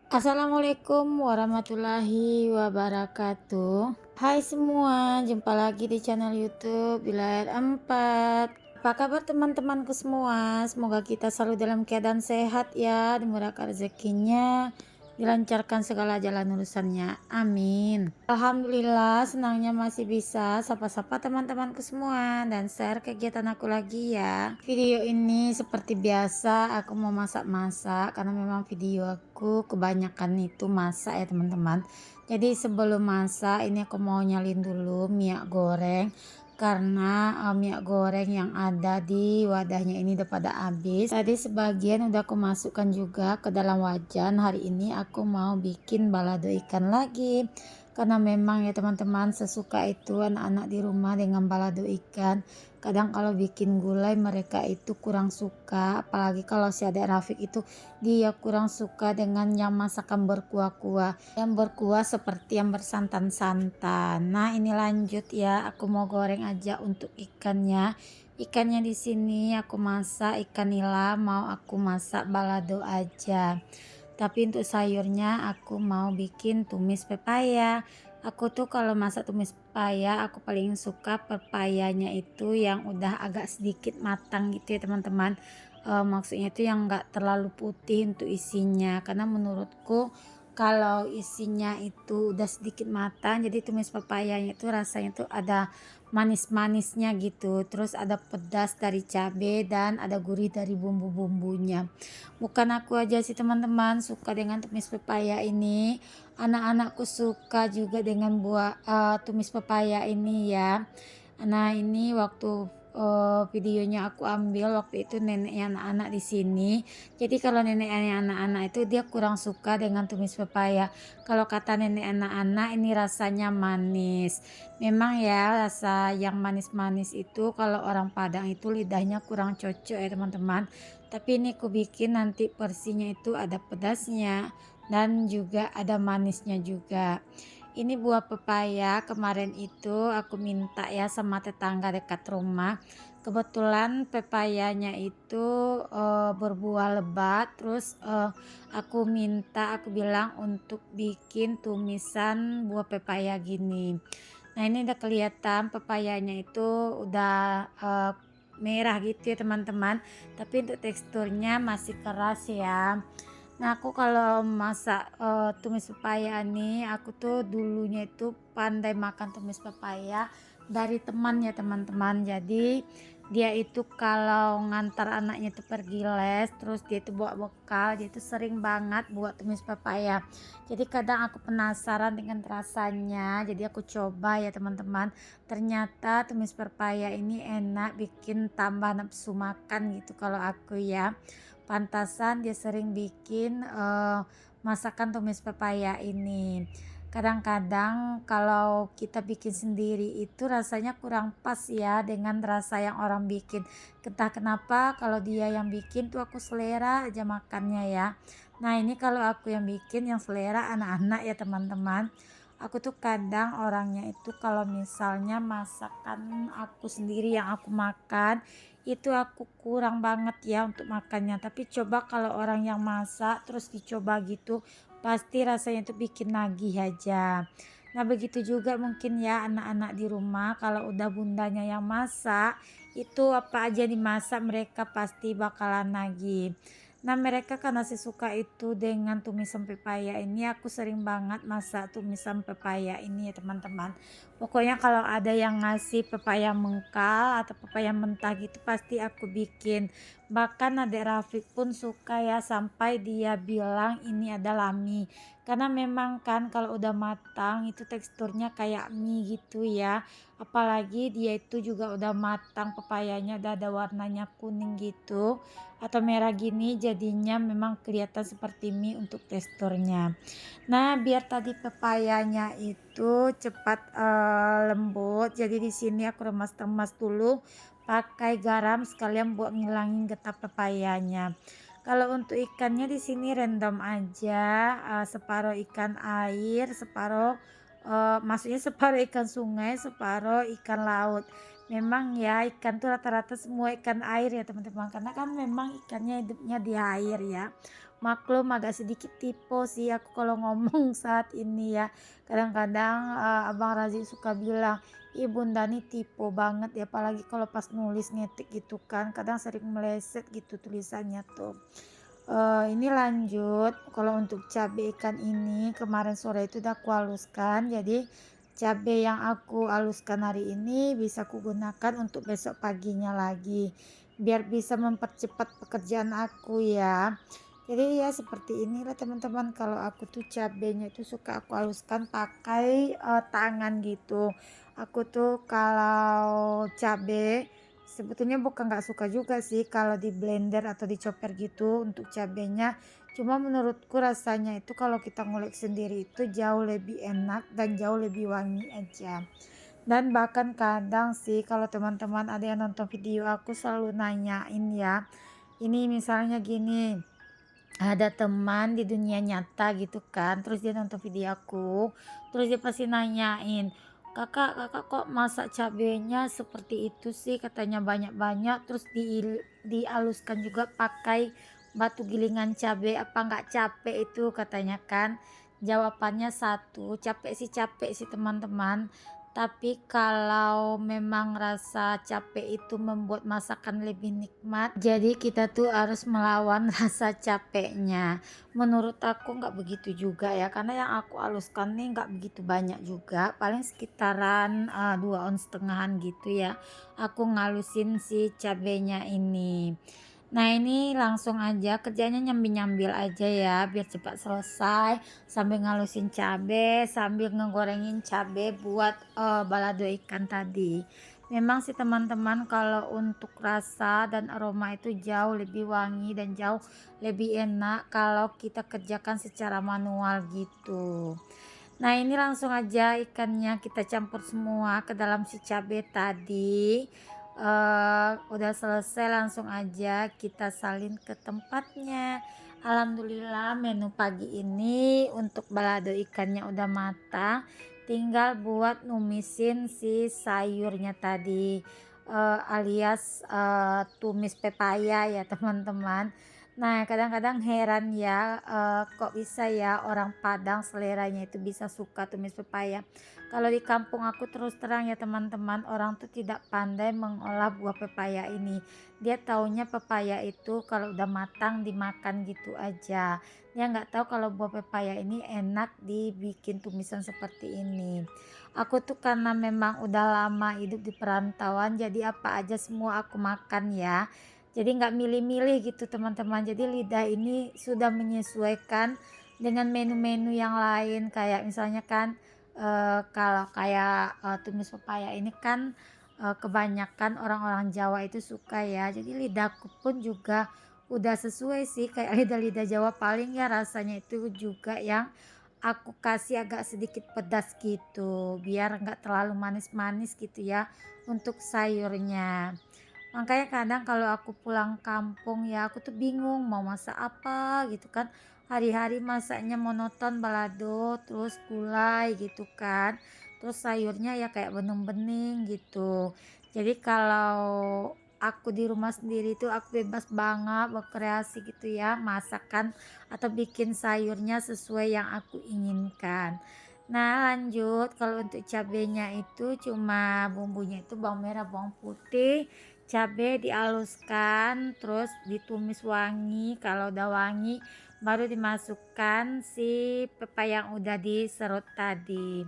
Assalamualaikum warahmatullahi wabarakatuh. Hai semua, jumpa lagi di channel YouTube Wilayah 4. Apa kabar teman-temanku semua? Semoga kita selalu dalam keadaan sehat ya, dimurahkan rezekinya, dilancarkan segala jalan urusannya. Amin. Alhamdulillah, senangnya masih bisa sapa-sapa teman-temanku semua dan share kegiatan aku lagi ya. Video ini seperti biasa aku mau masak-masak karena memang video aku kebanyakan itu masak ya teman-teman. Jadi sebelum masak ini aku mau nyalin dulu minyak goreng karena minyak goreng yang ada di wadahnya ini udah pada habis. Tadi sebagian udah aku masukkan juga ke dalam wajan. Hari ini aku mau bikin balado ikan lagi karena memang ya teman-teman, sesuka itu anak-anak di rumah dengan balado ikan. Kadang kalau bikin gulai mereka itu kurang suka, apalagi kalau si adik Rafiq itu dia kurang suka dengan yang masakan berkuah-kuah, yang berkuah seperti yang bersantan-santan. Nah ini lanjut ya, aku mau goreng aja untuk ikannya di sini aku masak ikan nila, mau aku masak balado aja. Tapi untuk sayurnya aku mau bikin tumis pepaya. Aku tuh kalau masak tumis pepaya aku paling suka pepayanya itu yang udah agak sedikit matang gitu ya teman-teman. Maksudnya itu yang enggak terlalu putih untuk isinya, karena menurutku kalau isinya itu udah sedikit matang jadi tumis pepayanya itu rasanya tuh ada manis-manisnya gitu, terus ada pedas dari cabai dan ada gurih dari bumbu-bumbunya. Bukan aku aja sih teman-teman suka dengan tumis pepaya ini, anak-anakku suka juga dengan buah tumis pepaya ini ya. Nah ini waktu videonya aku ambil waktu itu neneknya anak-anak di sini. Jadi kalau neneknya anak-anak itu dia kurang suka dengan tumis pepaya. Kalau kata nenek anak-anak ini rasanya manis. Memang ya rasa yang manis-manis itu kalau orang Padang itu lidahnya kurang cocok ya teman-teman. Tapi ini aku bikin nanti porsinya itu ada pedasnya dan juga ada manisnya juga. Ini buah pepaya kemarin itu aku minta ya sama tetangga dekat rumah. Kebetulan pepayanya itu berbuah lebat, terus aku minta, aku bilang untuk bikin tumisan buah pepaya gini. Nah ini udah kelihatan pepayanya itu udah merah gitu ya teman-teman, tapi untuk teksturnya masih keras ya. Nah aku kalau masak tumis pepaya nih, aku tuh dulunya itu pandai makan tumis pepaya dari teman ya teman-teman. Jadi dia itu kalau ngantar anaknya itu pergi les, terus dia itu bawa bekal, dia itu sering banget buat tumis pepaya. Jadi kadang aku penasaran dengan rasanya, jadi aku coba ya teman-teman. Ternyata tumis pepaya ini enak, bikin tambah nafsu makan gitu kalau aku ya. Pantasan dia sering bikin masakan tumis pepaya ini. Kadang-kadang kalau kita bikin sendiri itu rasanya kurang pas ya dengan rasa yang orang bikin. Entah kenapa kalau dia yang bikin tuh aku selera aja makannya ya. Nah ini kalau aku yang bikin yang selera anak-anak ya teman-teman. Aku tuh kadang orangnya itu kalau misalnya masakan aku sendiri yang aku makan itu aku kurang banget ya untuk makannya, tapi coba kalau orang yang masak terus dicoba gitu pasti rasanya itu bikin nagih aja. Nah begitu juga mungkin ya anak-anak di rumah, kalau udah bundanya yang masak itu apa aja dimasak mereka pasti bakalan nagih. Nah mereka karena suka itu dengan tumisan pepaya ini, aku sering banget masak tumisan pepaya ini ya teman-teman. Pokoknya kalau ada yang ngasih pepaya mengkal atau pepaya mentah gitu pasti aku bikin. Bahkan adik Rafiq pun suka ya, sampai dia bilang ini adalah mie. Karena memang kan kalau udah matang itu teksturnya kayak mie gitu ya. Apalagi dia itu juga udah matang pepayanya, udah ada warnanya kuning gitu atau merah gini, jadinya memang kelihatan seperti mie untuk teksturnya. Nah biar tadi pepayanya itu cepat lembut, jadi di sini aku remas-remas dulu pakai garam sekalian buat ngilangin getah pepayanya. Kalau untuk ikannya di sini random aja, separuh ikan air, separuh maksudnya separuh ikan sungai, separuh ikan laut. memang ya ikan tuh rata-rata semua ikan air ya teman-teman, karena kan memang ikannya hidupnya di air ya. Maklum agak sedikit tipe sih aku kalau ngomong saat ini ya. Kadang-kadang Abang Razi suka bilang, "Ih Bunda nih tipe banget ya," apalagi kalau pas nulis ngetik gitu kan, kadang sering meleset gitu tulisannya tuh. Ini lanjut, kalau untuk cabai ikan ini kemarin sore itu udah aku haluskan, jadi cabai yang aku haluskan hari ini bisa kugunakan untuk besok paginya lagi, biar bisa mempercepat pekerjaan aku ya. Jadi ya seperti inilah teman-teman, kalau aku tuh cabenya itu suka aku haluskan pakai tangan gitu. Aku tuh kalau cabe sebetulnya bukan nggak suka juga sih kalau di blender atau dicoper gitu untuk cabenya. Cuma menurutku rasanya itu kalau kita ngulik sendiri itu jauh lebih enak dan jauh lebih wangi aja. Dan bahkan kadang sih kalau teman-teman ada yang nonton video aku selalu nanyain ya. Ini misalnya gini, ada teman di dunia nyata gitu kan, terus dia nonton video aku, terus dia pasti nanyain, kakak kok masak cabenya seperti itu sih, katanya banyak-banyak, terus dihaluskan juga pakai batu gilingan cabe, apa nggak capek itu katanya kan. Jawabannya satu, capek sih teman-teman, tapi kalau memang rasa capek itu membuat masakan lebih nikmat, jadi kita tuh harus melawan rasa capeknya. Menurut aku nggak begitu juga ya, karena yang aku haluskan nih nggak begitu banyak juga, paling sekitaran 2 ons setengahan gitu ya. Aku ngalusin si cabenya ini. Nah ini langsung aja kerjanya nyambil-nyambil aja ya biar cepat selesai, sambil ngalusin cabe sambil ngegorengin cabe buat balado ikan tadi. Memang sih teman-teman kalau untuk rasa dan aroma itu jauh lebih wangi dan jauh lebih enak kalau kita kerjakan secara manual gitu. Nah ini langsung aja ikannya kita campur semua ke dalam si cabe tadi. Udah selesai langsung aja kita salin ke tempatnya. Alhamdulillah menu pagi ini untuk balado ikannya udah matang, tinggal buat numisin si sayurnya tadi, alias tumis pepaya ya teman-teman. Nah kadang-kadang heran ya, kok bisa ya orang Padang seleranya itu bisa suka tumis pepaya. Kalau di kampung aku terus terang ya teman-teman, orang tuh tidak pandai mengolah buah pepaya ini. Dia taunya pepaya itu kalau udah matang dimakan gitu aja. Dia nggak tahu kalau buah pepaya ini enak dibikin tumisan seperti ini. Aku tuh karena memang udah lama hidup di perantauan, jadi apa aja semua aku makan ya. Jadi nggak milih-milih gitu teman-teman. Jadi lidah ini sudah menyesuaikan dengan menu-menu yang lain, kayak misalnya kan kalau kayak tumis pepaya ini kan kebanyakan orang-orang Jawa itu suka ya. Jadi lidahku pun juga udah sesuai sih kayak lidah-lidah Jawa, paling ya rasanya itu juga yang aku kasih agak sedikit pedas gitu biar nggak terlalu manis-manis gitu ya untuk sayurnya. Makanya kadang kalau aku pulang kampung ya aku tuh bingung mau masak apa gitu kan. Hari-hari masaknya monoton balado terus gulai gitu kan. Terus sayurnya ya kayak bening-bening gitu. Jadi kalau aku di rumah sendiri tuh aku bebas banget berkreasi gitu ya, masakan atau bikin sayurnya sesuai yang aku inginkan. Nah lanjut, kalau untuk cabenya itu cuma bumbunya itu bawang merah, bawang putih, cabai dihaluskan terus ditumis wangi. Kalau udah wangi baru dimasukkan si pepaya yang udah diserut tadi.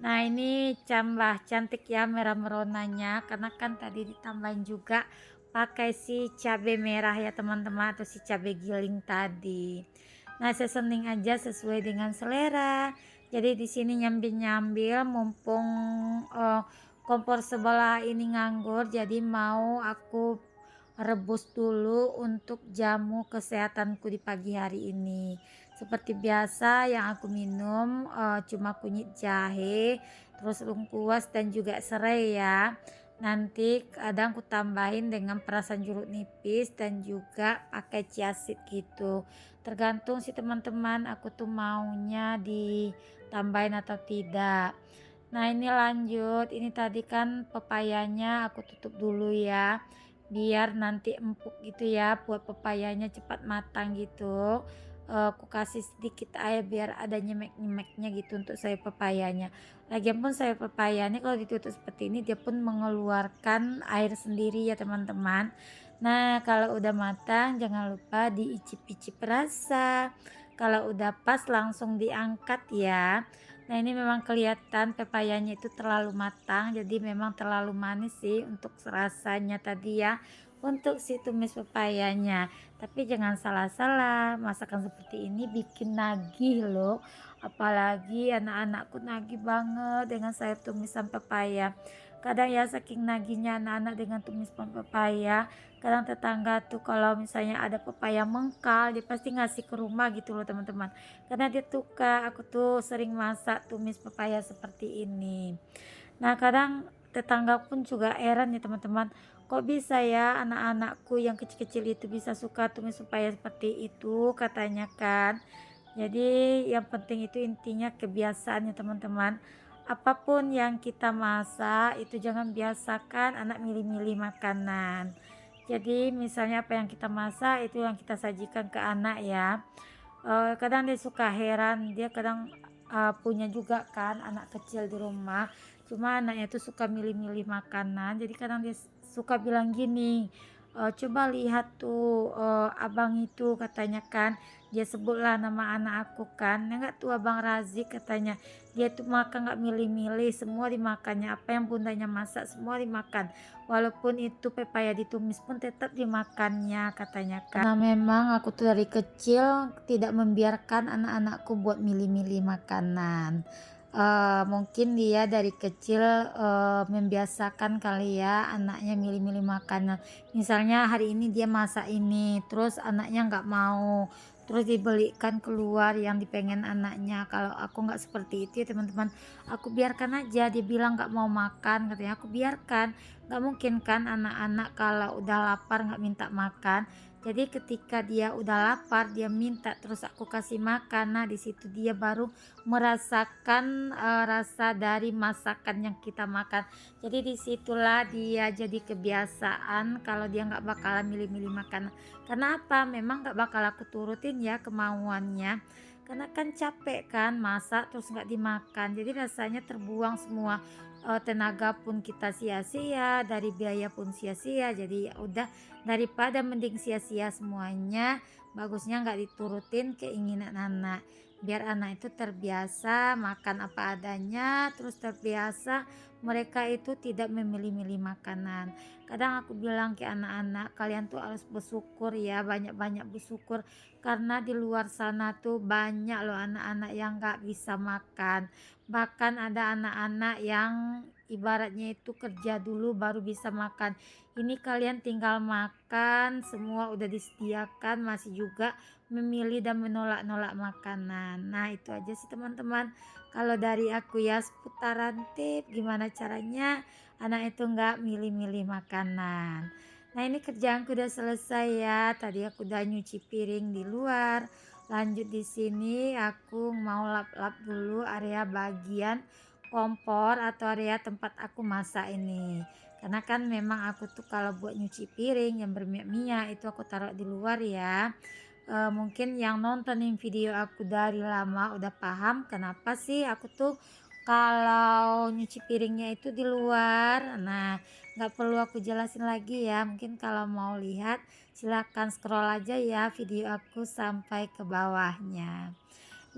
Nah ini tambah cantik ya merah meronanya, karena kan tadi ditambahin juga pakai si cabai merah ya teman-teman, atau si cabai giling tadi. Nah seasoning aja sesuai dengan selera. Jadi di sini nyambil-nyambil mumpung kompor sebelah ini nganggur, jadi mau aku rebus dulu untuk jamu kesehatanku di pagi hari ini. Seperti biasa yang aku minum cuma kunyit jahe, terus lengkuas dan juga serai ya. Nanti kadang aku tambahin dengan perasan jeruk nipis dan juga pakai chia seed gitu. Tergantung sih teman-teman, aku tuh maunya ditambahin atau tidak. Nah ini lanjut, ini tadi kan pepayanya aku tutup dulu ya, biar nanti empuk gitu ya, buat pepayanya cepat matang gitu. Aku kasih sedikit air biar ada nyemek-nyemeknya gitu untuk sayur pepayanya. Lagian pun sayur pepayanya kalau ditutup seperti ini dia pun mengeluarkan air sendiri ya teman-teman. Nah kalau udah matang jangan lupa diicip-icip rasa. Kalau udah pas langsung diangkat ya. Nah ini memang kelihatan pepayanya itu terlalu matang, jadi memang terlalu manis sih untuk rasanya tadi ya, untuk si tumis pepayanya. Tapi jangan salah-salah, masakan seperti ini bikin nagih loh. Apalagi anak-anakku nagih banget dengan sayur tumisan pepaya. Kadang ya saking nagihnya anak-anak dengan tumis pepaya, kadang tetangga tuh kalau misalnya ada pepaya mengkal, dia pasti ngasih ke rumah gitu loh teman-teman. Karena dia suka, aku tuh sering masak tumis pepaya seperti ini. Nah kadang tetangga pun juga heran ya teman-teman, kok bisa ya anak-anakku yang kecil-kecil itu bisa suka tumis pepaya seperti itu katanya kan. Jadi yang penting itu intinya kebiasaan ya teman-teman. Apapun yang kita masak itu jangan biasakan anak milih-milih makanan. Jadi misalnya apa yang kita masak itu yang kita sajikan ke anak ya. Kadang dia suka heran, dia kadang, punya juga kan anak kecil di rumah, cuma anaknya itu suka milih-milih makanan, jadi kadang dia suka bilang gini, "Coba lihat tuh, abang itu," katanya kan, dia sebutlah nama anak aku kan, "Enggak tuh abang Razik," katanya, "dia tuh makan nggak milih-milih, semua dimakannya, apa yang bundanya masak semua dimakan, walaupun itu pepaya ditumis pun tetap dimakannya," katanya kan. Karena memang aku tuh dari kecil tidak membiarkan anak-anakku buat milih-milih makanan. Mungkin dia dari kecil, membiasakan kali ya anaknya milih-milih makanan. Misalnya hari ini dia masak ini, terus anaknya nggak mau, terus dibelikan keluar yang dipengen anaknya. Kalau aku nggak seperti itu ya teman-teman, aku biarkan aja, dia bilang nggak mau makan katanya, aku biarkan. Nggak mungkin kan anak-anak kalau udah lapar nggak minta makan. Jadi ketika dia udah lapar, dia minta terus aku kasih makan. Nah, di situ dia baru merasakan rasa dari masakan yang kita makan. Jadi disitulah dia jadi kebiasaan kalau dia nggak bakalan milih-milih makan. Karena apa? Memang nggak bakal aku turutin ya kemauannya. Karena kan capek kan masak terus nggak dimakan. Jadi rasanya terbuang semua. Tenaga pun kita sia-sia, dari biaya pun sia-sia. Jadi ya udah, daripada mending sia-sia semuanya, bagusnya nggak diturutin keinginan anak, biar anak itu terbiasa makan apa adanya, terus terbiasa mereka itu tidak memilih-milih makanan. Kadang aku bilang ke anak-anak, kalian tuh harus bersyukur ya, banyak-banyak bersyukur, karena di luar sana tuh banyak loh anak-anak yang nggak bisa makan. Bahkan ada anak-anak yang ibaratnya itu kerja dulu baru bisa makan. Ini kalian tinggal makan, semua udah disediakan, masih juga memilih dan menolak-nolak makanan. Nah, itu aja sih teman-teman. Kalau dari aku ya seputaran tip gimana caranya anak itu nggak milih-milih makanan. Nah, ini kerjaanku udah selesai ya. Tadi aku udah nyuci piring di luar. Lanjut di sini aku mau lap-lap dulu area bagian kompor atau area tempat aku masak ini. Karena kan memang aku tuh kalau buat nyuci piring yang berminyak-minyak itu aku taruh di luar ya. Mungkin yang nontonin video aku dari lama udah paham kenapa sih aku tuh kalau nyuci piringnya itu di luar. Nah, nggak perlu aku jelasin lagi ya. Mungkin kalau mau lihat silahkan scroll aja ya video aku sampai ke bawahnya.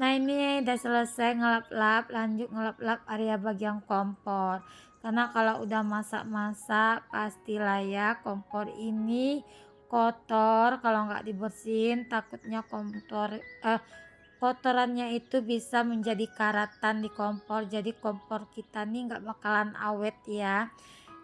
Nah ini udah selesai ngelap-lap, lanjut ngelap-lap area bagian kompor. Karena kalau udah masak-masak pastilah ya kompor ini kotor, kalau nggak dibersihin takutnya kotorannya itu bisa menjadi karatan di kompor. Jadi kompor kita nih nggak bakalan awet ya.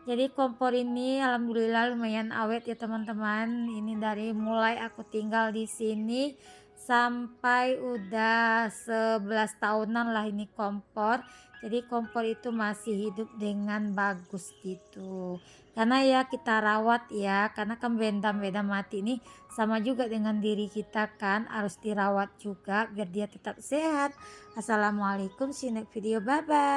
Jadi kompor ini alhamdulillah lumayan awet ya teman-teman. Ini dari mulai aku tinggal di sini sampai udah 11 tahunan lah ini kompor. Jadi kompor itu masih hidup dengan bagus gitu. Karena ya kita rawat ya, karena kan benda-benda mati ini sama juga dengan diri kita kan, harus dirawat juga biar dia tetap sehat. Assalamualaikum, see you next video, bye bye.